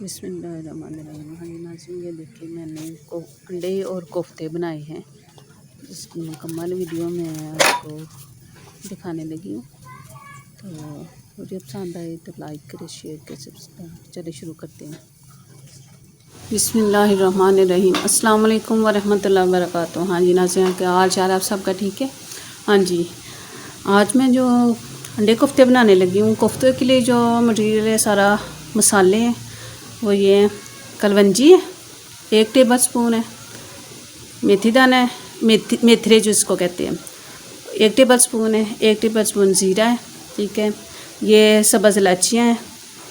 बिस्मिल्लाहिर्रहमानिर्रहीम। हाँ जी नाज़रीन, ये देखिए मैंने अंडे और कोफ्ते बनाए हैं, जिसकी मुकम्मल वीडियो मैं आपको दिखाने लगी हूँ। तो वीडियो पसंद आए तो लाइक करें, शेयर करें, सब्सक्राइब। चलिए शुरू करते हैं। बिस्मिल्लाहिर्रहमानिर्रहीम। अस्सलाम वालेकुम वरहमतुल्लाहि वबरकातुहू। हाँ जी नाज़रीन, क्या हाल चाल आप सबका ठीक है? हाँ जी, आज मैं जो अंडे कोफ्ते बनाने लगी हूँ, कोफ्ते के लिए जो मटेरियल है, सारा मसाले हैं वो ये हैं। कलवंजी है 1 टेबल स्पून है, मेथी दाना है, मेथरे जो इसको कहते हैं 1 टेबल स्पून है, 1 टेबल स्पून ज़ीरा है, ठीक है। ये सब्ज़ इलायचियाँ हैं,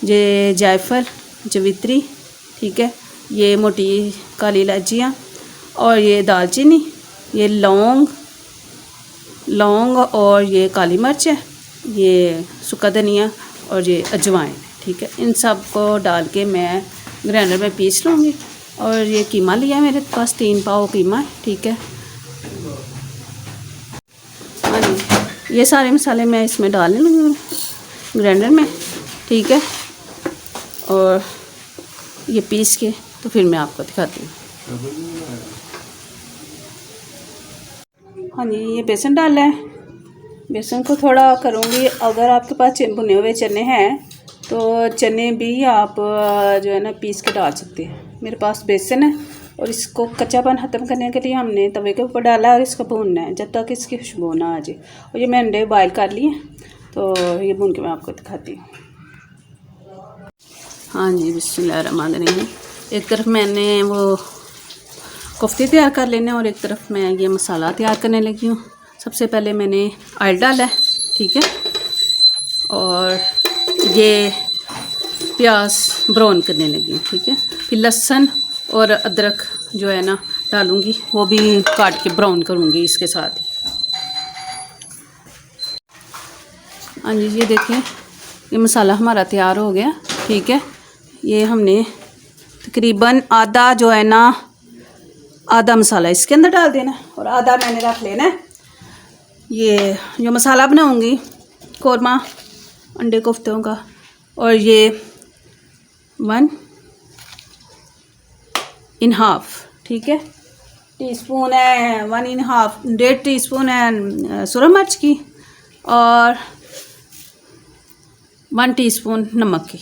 ये जायफल, जवित्री, ठीक है। ये मोटी काली इलायचियाँ और ये दालचीनी, ये लौंग और ये काली मिर्च है, ये सूखा धनिया और ये अजवाइन, ठीक है। इन सब को डाल के मैं ग्राइंडर में पीस लूँगी। और ये कीमा लिया मेरे पास 3 पाव कीमा है, ठीक है। हाँ जी, ये सारे मसाले मैं इसमें डाल लूँगी ग्राइंडर में, ठीक है। और ये पीस के तो फिर मैं आपको दिखाती हूँ। हाँ जी, ये बेसन डाला है, बेसन को थोड़ा करूँगी। अगर आपके पास भुने हुए चने हैं तो चने भी आप जो है ना पीस के डाल सकते हैं। मेरे पास बेसन है और इसको कच्चापन ख़त्म करने के लिए हमने तवे के ऊपर डाला और इसको भूनना है जब तक इसकी खुशबू ना आ जाए। और ये मैं अंडे बॉयल कर लिए, तो ये भून के मैं आपको दिखाती हूँ। हाँ जी, बिस्मिल्लाहिर्रहमानिर्रहीम। एक तरफ मैंने वो कोफ्ते तैयार कर लेने और एक तरफ मैं ये मसाला तैयार करने लगी हूँ। सबसे पहले मैंने ऑयल डाला है, ठीक है। और ये प्याज ब्राउन करने लगी हूँ, ठीक है। फिर लहसुन और अदरक जो है ना डालूँगी, वो भी काट के ब्राउन करूँगी इसके साथ ही। हाँ जी, ये देखें, ये मसाला हमारा तैयार हो गया, ठीक है। ये हमने तकरीबन आधा जो है ना, आधा मसाला इसके अंदर डाल देना और आधा मैंने रख लेना है। ये जो मसाला बनाऊँगी कौरमा अंडे कोफ्तों का, और ये 1.5, ठीक है, टीस्पून है, 1.5 1.5 टीस्पून है सूरज मिर्च की और 1 टीस्पून नमक की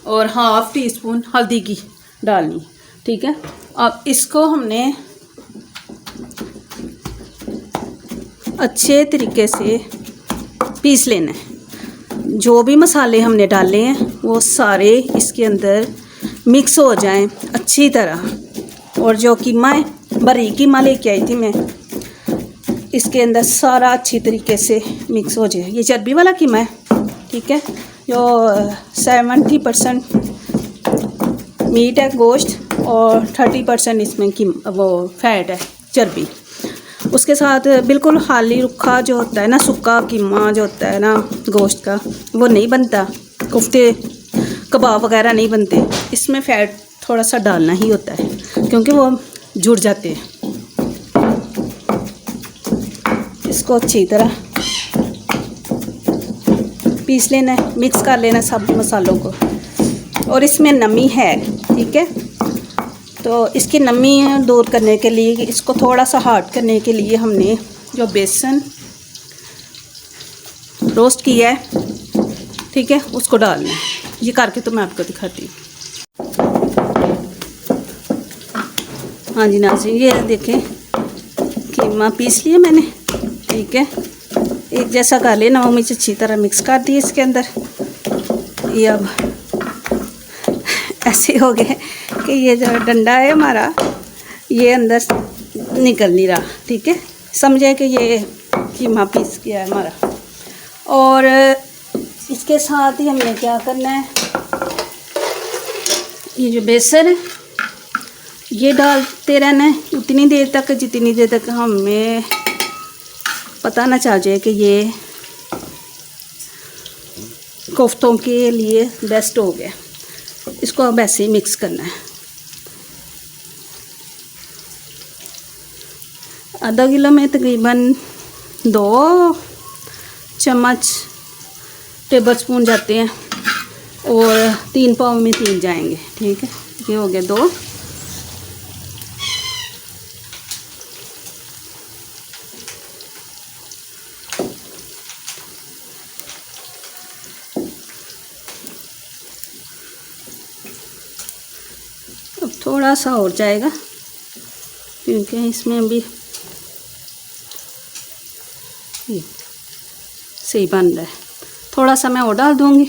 और 1/2 टीस्पून हल्दी की डालनी, ठीक है। अब इसको हमने अच्छे तरीके से पीस लेना है। जो भी मसाले हमने डाले हैं वो सारे इसके अंदर मिक्स हो जाएं अच्छी तरह। और जो कीमा है, बारीक कीमा लेके आई थी मैं, इसके अंदर सारा अच्छी तरीके से मिक्स हो जाए। ये चर्बी वाला कीमा है, ठीक है, जो 70% मीट है, गोश्त, और 30% इसमें वो फैट है, चर्बी। उसके साथ बिल्कुल खाली रुखा जो होता है ना, सूखा कीमा जो होता है ना गोश्त का, वो नहीं बनता। कोफ्ते कबाब वगैरह नहीं बनते। इसमें फ़ैट थोड़ा सा डालना ही होता है क्योंकि वो जुड़ जाते हैं। इसको अच्छी तरह पीस लेना है, मिक्स कर लेना सब मसालों को। और इसमें नमी है, ठीक है, तो इसकी नमी दूर करने के लिए, इसको थोड़ा सा हार्ड करने के लिए हमने जो बेसन रोस्ट किया है, ठीक है, उसको डालना है। ये करके तो मैं आपको दिखाती हूँ। हाँ जी नाज़रीन, ये देखें, कीमा पीस लिया मैंने, ठीक है। एक जैसा कर लेना, वो मिर्च अच्छी तरह मिक्स कर दी इसके अंदर। ये अब ऐसे हो गए कि ये जो डंडा है हमारा, ये अंदर निकल नहीं रहा, ठीक है। समझे कि ये कीमा पीस गया है हमारा। और इसके साथ ही हमने क्या करना है, ये जो बेसन है ये डालते रहना है उतनी देर तक जितनी देर तक हमें पता ना चल जाए कि ये कोफ्तों के लिए बेस्ट हो गया। इसको अब ऐसे ही मिक्स करना है। आधा किलो में तकरीबन 2 चम्मच टेबल स्पून जाते हैं। और 3 पाव में 3 जाएंगे। ठीक है, ये हो गया 2। अब थोड़ा सा और जाएगा क्योंकि इसमें भी सही बन रहा है। थोड़ा सा मैं और डाल दूँगी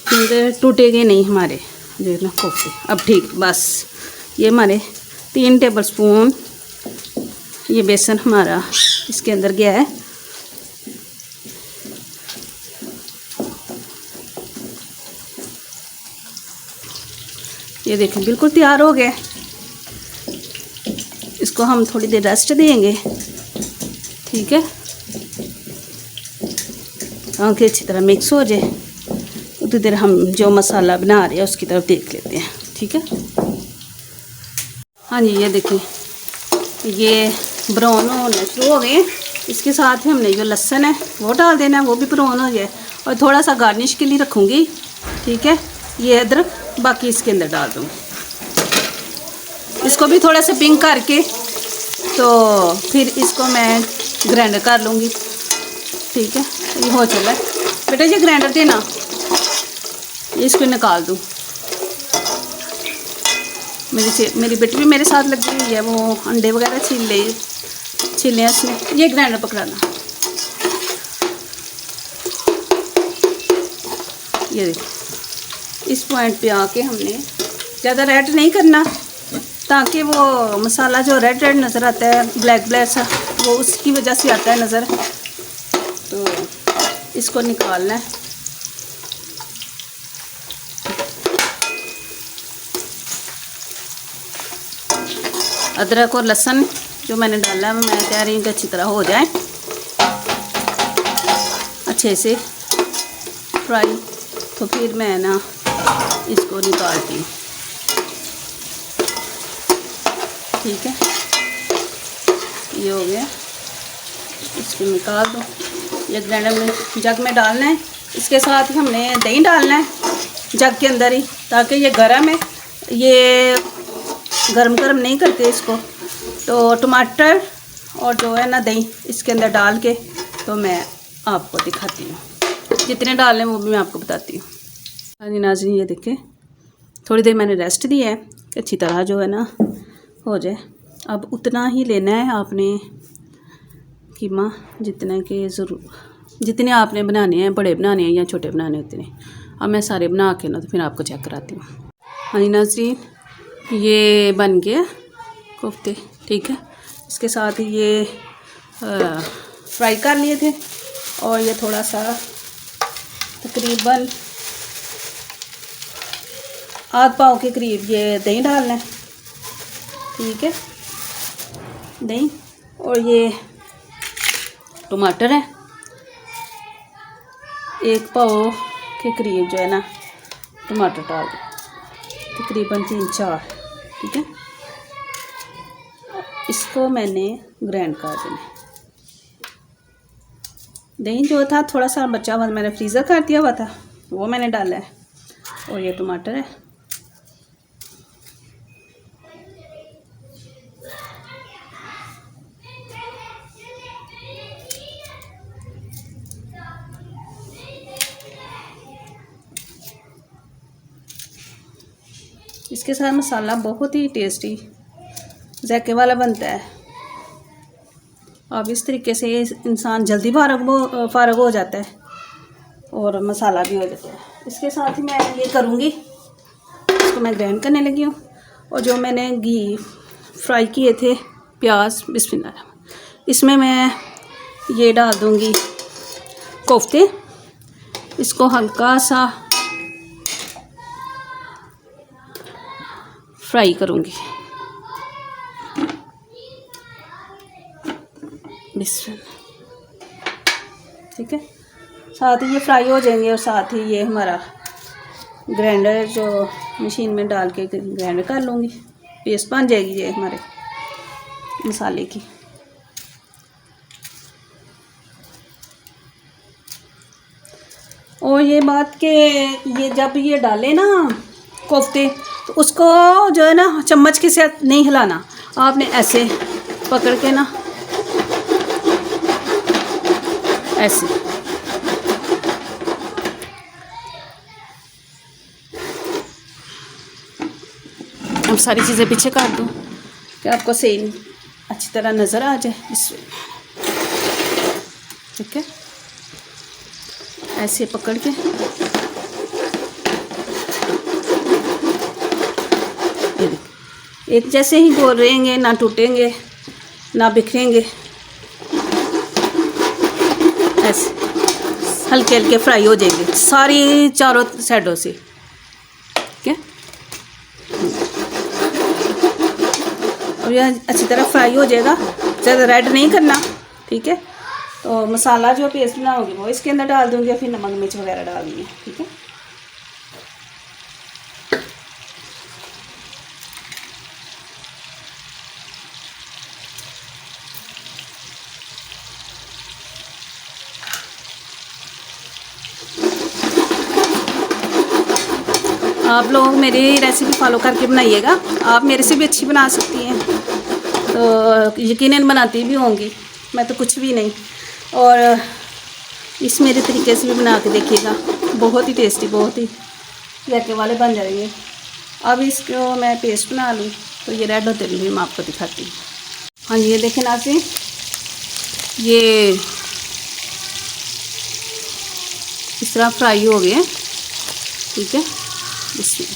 क्योंकि टूटेंगे नहीं हमारे जो ना कोफ्ते। अब ठीक, बस ये हमारे 3 टेबलस्पून ये बेसन हमारा इसके अंदर गया है। ये देखें बिल्कुल तैयार हो गया। इसको हम थोड़ी देर रेस्ट देंगे। ठीक है, ताकि अच्छी तरह मिक्स हो जाए। उतनी देर हम जो मसाला बना रहे हैं उसकी तरफ देख लेते हैं। ठीक है, हाँ जी, ये देखें ये ब्राउन होने शुरू हो गए। इसके साथ ही हमने जो लहसुन है वो डाल देना है, वो भी ब्राउन हो जाए। और थोड़ा सा गार्निश के लिए रखूँगी। ठीक है, ये अदरक बाकी इसके अंदर डाल दूँगी। इसको भी थोड़ा सा पिंक करके तो फिर इसको मैं ग्राइंडर कर लूँगी। ठीक है, ये हो चला बेटा, ये ग्राइंडर देना, इसको निकाल दूँ। मेरी बेटी भी मेरे साथ लगी हुई है, वो अंडे वगैरह छीले इसमें। ये ग्राइंडर पकड़ाना। ये देखो, इस पॉइंट पे आके हमने ज़्यादा रेड नहीं करना, ताकि वो मसाला जो रेड रेड नज़र आता है, ब्लैक ब्लैक सा, वो उसकी वजह से आता है नज़र। तो इसको निकालना है। अदरक और लहसुन जो मैंने डाला है मैं कह रही हूँ कि अच्छी तरह हो जाए, अच्छे से फ्राई। तो फिर मैं ना इसको निकालती हूँ। ठीक है, ये हो गया, इसको निकाल दो। ये ग्राइंडर में जग में डालना है। इसके साथ ही हमने दही डालना है जग के अंदर ही, ताकि ये गर्म है, ये गरम गरम नहीं करते इसको। तो टमाटर और जो है ना दही इसके अंदर डाल के तो मैं आपको दिखाती हूँ। जितने डालने वो भी मैं आपको बताती हूँ। हाँ जी नाज़रीन, ये देखें थोड़ी देर मैंने रेस्ट दी है कि अच्छी तरह जो है ना हो जाए। अब उतना ही लेना है आपने कीमा, जितने आपने बनाने हैं, बड़े बनाने हैं या छोटे बनाने उतने। अब मैं सारे बना के ना तो फिर आपको चेक कराती हूँ। हाँ जी नाज़रीन, ये बन गया कोफ्ते। ठीक है, इसके साथ ही ये फ्राई कर लिए थे और ये थोड़ा सा तकरीबन आध पाव के करीब ये दही डालना है। ठीक है, दही और ये टमाटर है 1 पाव के करीब जो है ना टमाटर डाल दो, तकरीबन 3-4। ठीक है, इसको मैंने ग्राइंड कर देना। दही जो था थोड़ा सा बचा हुआ मैंने फ्रीज़र कर दिया हुआ था, वो मैंने डाला है। और ये टमाटर है। इसके साथ मसाला बहुत ही टेस्टी जायके वाला बनता है। अब इस तरीके से इंसान जल्दी फारग हो जाता है और मसाला भी हो जाता है। इसके साथ ही मैं ये करूँगी, इसको मैं ग्राइंड करने लगी हूँ। और जो मैंने घी फ्राई किए थे प्याज, बिस्मिल्लाह, इसमें मैं ये डाल दूँगी कोफ्ते। इसको हल्का सा फ्राई करूँगी। ठीक है, साथ ही ये फ्राई हो जाएंगे और साथ ही ये हमारा ग्राइंडर जो मशीन में डाल के ग्राइंड कर लूँगी, पेस्ट बन जाएगी ये हमारे मसाले की। और ये बात कि ये जब ये डाले ना कोफ्ते, तो उसको जो है ना चम्मच के साथ नहीं हिलाना, आपने ऐसे पकड़ के ना ऐसे। अब सारी चीज़ें पीछे काट दूँ कि आपको सही अच्छी तरह नज़र आ जाए। इसमें ठीक है, ऐसे पकड़ के एक जैसे ही गोल रहेंगे, ना टूटेंगे ना बिखरेंगे, ऐसे हल्के हल्के फ्राई हो जाएंगे सारी चारों साइडों से। ठीक है, और यह अच्छी तरह फ्राई हो जाएगा, ज़्यादा रेड नहीं करना। ठीक है, तो मसाला जो पेस्ट बनाऊंगी वो इसके अंदर डाल दूंगी, फिर नमक मिर्च वगैरह डाल दूंगी। ठीक है, आप लोग मेरी रेसिपी फॉलो करके बनाइएगा, आप मेरे से भी अच्छी बना सकती हैं, तो यकीनन बनाती भी होंगी, मैं तो कुछ भी नहीं। और इस मेरे तरीके से भी बना के देखिएगा, बहुत ही टेस्टी, बहुत ही जायके वाले बन जाएंगे। अब इसको मैं पेस्ट बना लूँ, तो ये रेड होते हुए मैं आपको दिखाती हूँ। हाँ, ये देखें नाज़रीन, ये इस तरह फ्राई हो गए। ठीक है, इसमें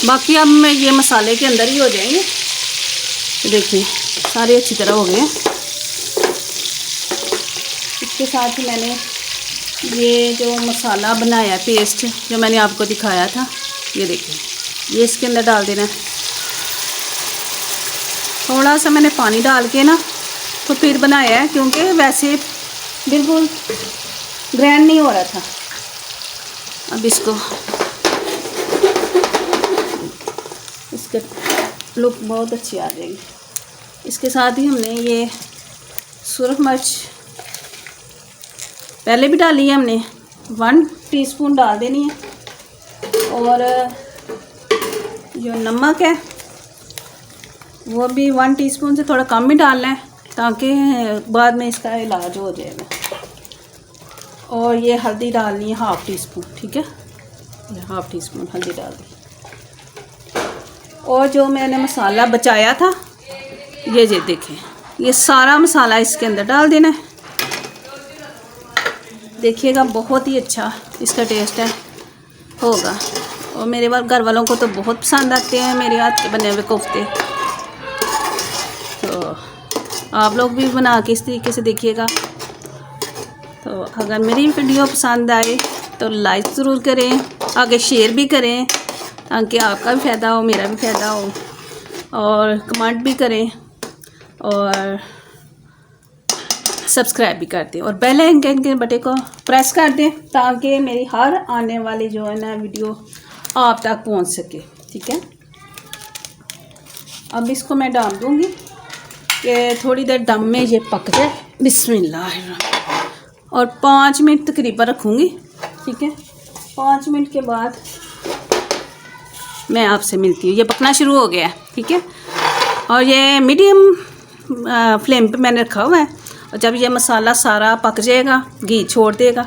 बाकी अब मैं ये मसाले के अंदर ही हो जाएंगे। देखिए सारे अच्छी तरह हो गए। इसके साथ ही मैंने ये जो मसाला बनाया पेस्ट जो मैंने आपको दिखाया था, ये देखिए ये इसके अंदर डाल देना है। थोड़ा सा मैंने पानी डाल के ना तो फिर बनाया है, क्योंकि वैसे बिल्कुल ग्रैंड नहीं हो रहा था। अब इसको, इसका लुक बहुत अच्छी आ जाएगी। इसके साथ ही हमने ये सुरख मिर्च पहले भी डाली है, हमने 1 टीस्पून डाल देनी है। और जो नमक है वो भी 1 टीस्पून से थोड़ा कम ही डालना है, ताकि बाद में इसका इलाज हो जाएगा। और ये हल्दी डालनी है 1/2 टीस्पून। ठीक है, 1/2 टीस्पून हल्दी डाल दी। और जो मैंने मसाला बचाया था, ये देखें, ये सारा मसाला इसके अंदर डाल देना है। देखिएगा बहुत ही अच्छा इसका टेस्ट है होगा, और मेरे घर वालों को तो बहुत पसंद आते हैं मेरे हाथ के बने हुए कोफ्ते। तो आप लोग भी बना के इस तरीके से देखिएगा। तो अगर मेरी वीडियो पसंद आए तो लाइक ज़रूर करें, आगे शेयर भी करें, ताकि आपका भी फ़ायदा हो, मेरा भी फ़ायदा हो। और कमेंट भी करें और सब्सक्राइब भी कर दें, और बेल आइकन के बटन को प्रेस कर दें, ताकि मेरी हर आने वाली जो है ना वीडियो आप तक पहुंच सके। ठीक है, अब इसको मैं डाल दूँगी कि थोड़ी देर दम में ये पक जाए। बिस्मिल्लाह। और 5 मिनट तकरीबन रखूँगी। ठीक है, 5 मिनट के बाद मैं आपसे मिलती हूँ। ये पकना शुरू हो गया है। ठीक है, और ये मीडियम फ्लेम पे मैंने रखा हुआ है, और जब ये मसाला सारा पक जाएगा, घी छोड़ देगा,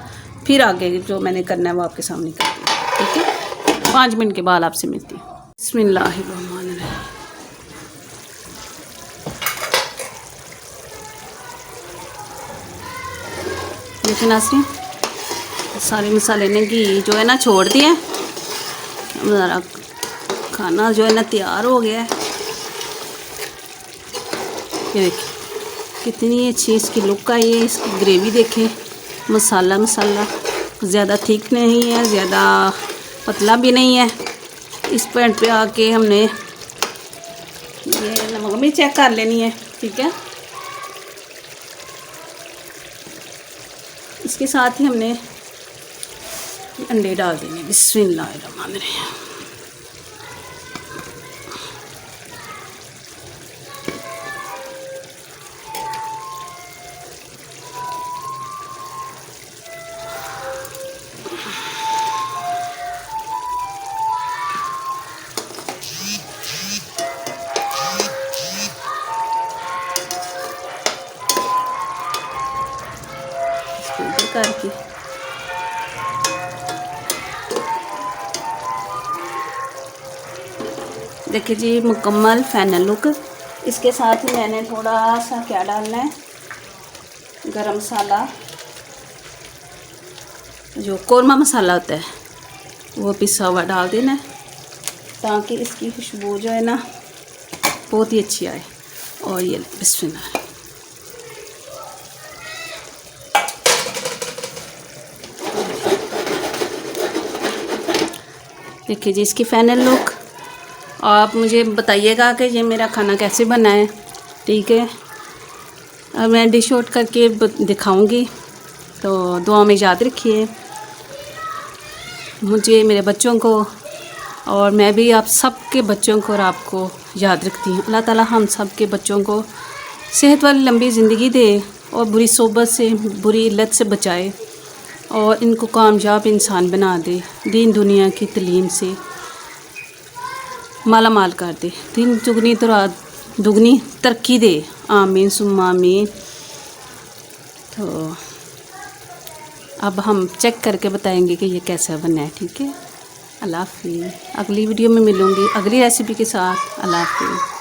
फिर आगे जो मैंने करना है वो आपके सामने कर दूँगी। ठीक है, 5 मिनट के बाद आपसे मिलती हूँ। बिस्मिल्लाहिर्रहमानिर्रहीम। देखिए नाज़रीन, सारे मसाले ने घी जो है ना छोड़ दिया, हमारा खाना जो है ना तैयार हो गया है। ये देखिए कितनी अच्छी इसकी लुक आई है। इसकी ग्रेवी देखें, मसाला ज़्यादा थिक नहीं है, ज़्यादा पतला भी नहीं है। इस पॉइंट पे आके हमने ये नमक भी चेक कर लेनी है। ठीक है, इसके साथ ही हमने अंडे डाल देंगे। बिस्मिल्लाहिर्रहमानिर्रहीम। करके। देखिए जी मुकम्मल फाइनल लुक। इसके साथ ही मैंने थोड़ा सा क्या डालना है, गरम मसाला, जो कोरमा मसाला होता है वो पिसा हुआ डाल देना है, ताकि इसकी खुशबू जो है ना बहुत ही अच्छी आए। और ये बिस्मिल्लाह। देखिए जी इसकी फाइनल लुक। आप मुझे बताइएगा कि ये मेरा खाना कैसे बना है, ठीक है। अब मैं डिश आउट करके दिखाऊंगी, तो दुआ में याद रखिए मुझे, मेरे बच्चों को, और मैं भी आप सब के बच्चों को और आपको याद रखती हूँ। अल्लाह ताला हम सब के बच्चों को सेहत वाली लंबी ज़िंदगी दे और बुरी सोबत से, बुरी लत से बचाए और इनको कामयाब इंसान बना दे, दीन दुनिया की तलीम से माला माल कर दे, दिन दुगनी तरक्की दे। आमीन सुम्मा आमीन। तो अब हम चेक करके बताएंगे कि ये कैसा बना है, ठीक है। अल्लाह हाफ़िज़। अगली वीडियो में मिलूँगी अगली रेसिपी के साथ। अल्लाह हाफ़िज़।